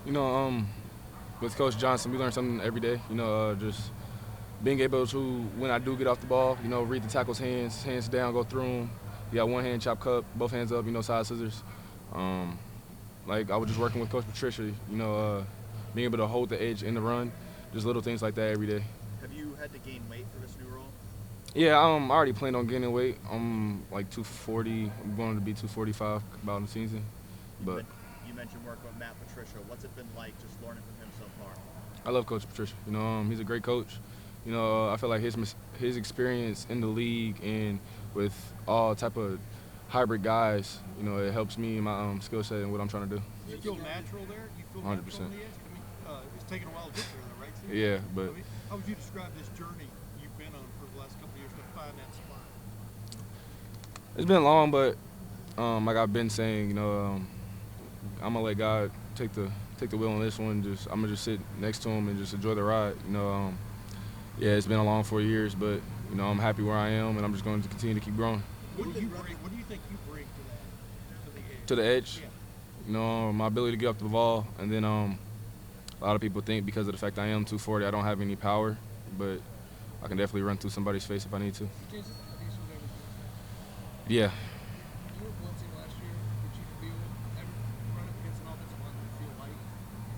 You know, with Coach Johnson, we learn something every day. Just being able to, when I do get off the ball, read the tackle's hands down, go through them. You got one hand, chop cup, both hands up, side scissors. Um, like I was just working with Coach Patricia, being able to hold the edge in the run, just little things like that every day. Have you had to gain weight for this new role? Yeah, I already planned on gaining weight. I'm like 240. I'm going to be 245 about in the season. You, But men- you mentioned working with Matt Patricia. What's it been like just learning from him so far? I love Coach Patricia. He's a great coach. I feel like his experience in the league and with all type of hybrid guys, it helps me in my skill set and what I'm trying to do. You feel natural there? You feel natural 100%. on the edge? I mean, it's taken a while to get there, though, right? Steve? Yeah, but I mean, how would you describe this journey you've been on for the last couple of years to find that spot? it's been long. But like I've been saying, I'm gonna let God take the wheel on this one. I'm gonna just sit next to him and just enjoy the ride. Yeah, it's been a long 4 years, but I'm happy where I am, and I'm just going to continue to keep growing. What do you bring? What do you think you bring to that, to the edge? To the edge, Yeah. my ability to get up the ball, and then a lot of people think because of the fact I am 240, I don't have any power, but I can definitely run through somebody's face if I need to. Jason, have you seen everything? Yeah, You were blitzing last year. Did you feel ever run up against an offensive line? Did you feel light?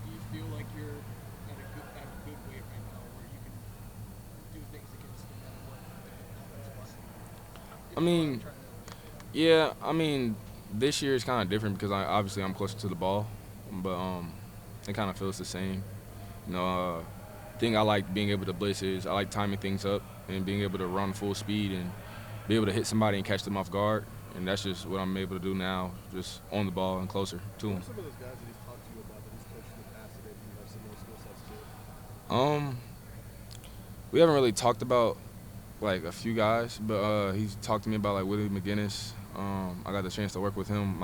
Do you feel like you're at a good weight right now where you can do things against no matter what offensive line? I mean, yeah, this year is kind of different because obviously I'm closer to the ball, but it kind of feels the same. Thing I like being able to blitz is I like timing things up and being able to run full speed and be able to hit somebody and catch them off guard. And that's just what I'm able to do now, just on the ball and closer to Who them. are some of those guys that he's talked to you about that he's coached in the past that maybe you have similar skill sets to? We haven't really talked about like a few guys, but he's talked to me about like Willie McGinnis. I got the chance to work with him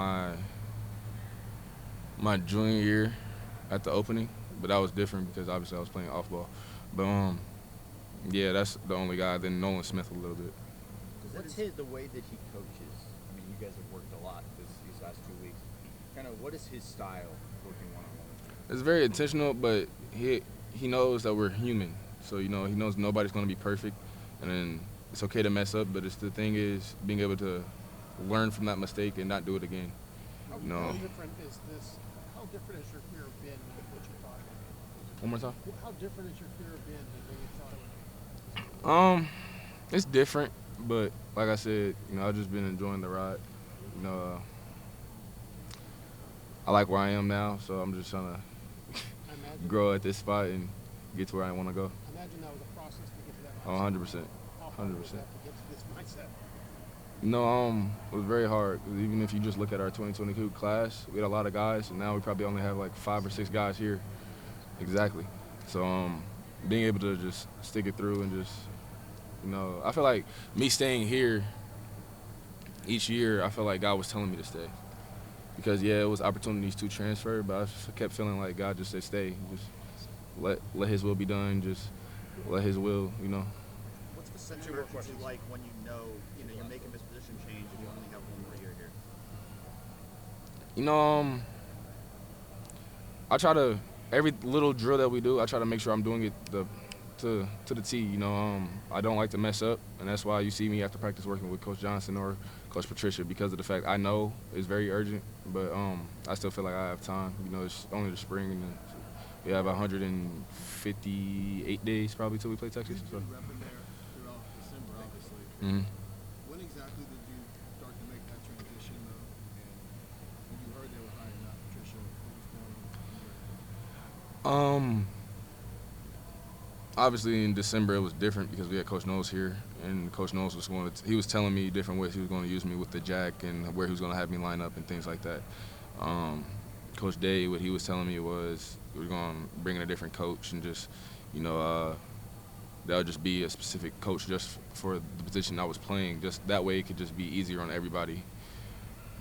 my junior year at the opening, but that was different because obviously I was playing off ball. But yeah, that's the only guy. Then Nolan Smith a little bit. What's the way that he coaches? I mean, you guys have worked a lot these last 2 weeks. Kind of, what is his style working one-on-one? It's very intentional, but he knows that we're human. So he knows nobody's going to be perfect, and then it's okay to mess up. But the thing is being able to learn from that mistake and not do it again. How different is this? How different has your fear been than what you thought it would One more time. be? How different has your fear been than what you thought it would be? It's different, but like I said, I've just been enjoying the ride. I like where I am now, so I'm just trying to I imagine, grow at this spot and get to where I want to go. I imagine that was a process to get to that Oh, mindset. 100%. How hard was 100%. that to get to this mindset? It was very hard. 'Cause even if you just look at our 2022 class, we had a lot of guys, and now we probably only have like 5 or 6 guys here. Exactly. So being able to just stick it through and just, I feel like me staying here each year, I feel like God was telling me to stay. Because, yeah, it was opportunities to transfer, but I kept feeling like God just said stay. Just let his will be done. Just let his will, What's the sense of urgency like when you're making this position change and you only have one more year here? I try to, every little drill that we do, I try to make sure I'm doing it to the T. I don't like to mess up, and that's why you see me after practice working with Coach Johnson or Coach Patricia, because of the fact I know it's very urgent, but I still feel like I have time. It's only the spring, and then we have 158 days probably till we play Texas. So. Repping there throughout December, obviously. Mhm. When exactly did you start to make that transition, though? And when you heard they were hiring Matt Patricia, what was going on? Obviously in December it was different because we had Coach Knowles here, and Coach Knowles he was telling me different ways he was going to use me with the jack and where he was going to have me line up and things like that. Coach Day, what he was telling me was we were going to bring in a different coach and just, that would just be a specific coach just for the position I was playing. Just that way it could just be easier on everybody.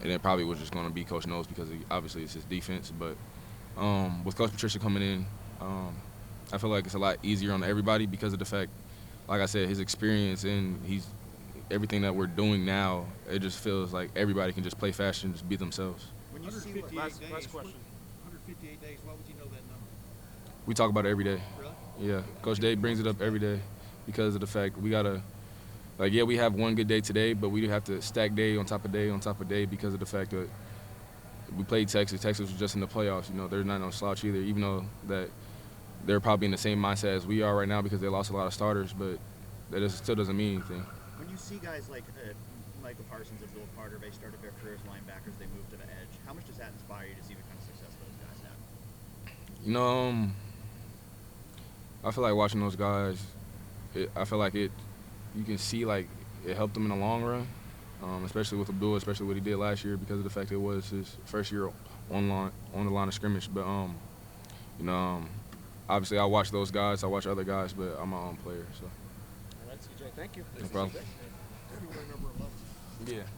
And it probably was just going to be Coach Knowles because obviously it's his defense. But with Coach Patricia coming in, I feel like it's a lot easier on everybody because of the fact, like I said, his experience and everything that we're doing now, it just feels like everybody can just play fast and just be themselves. When you see 158 what, days. last question. 158 58 days, why would you know that number? We talk about it every day. Really? Yeah, Coach Day brings it up every day because of the fact we gotta, like, yeah, we have one good day today, but we have to stack day on top of day on top of day because of the fact that we played Texas. Texas was just in the playoffs. You know, they're not no slouch either, even though that they're probably in the same mindset as we are right now because they lost a lot of starters, but still doesn't mean anything. When you see guys like Michael Parsons and Bill Carter, they started their careers linebackers, they moved to the edge. How much does that inspire you to see the kind of success those guys have? You know, I feel like watching those guys, I feel like you can see like it helped them in the long run, especially with Abdul, especially what he did last year because of the fact it was his first year on the line of scrimmage. But you know, obviously I watch those guys, I watch other guys, but I'm my own player. So. All right, CJ, thank you. No problem. You were number 11. Yeah.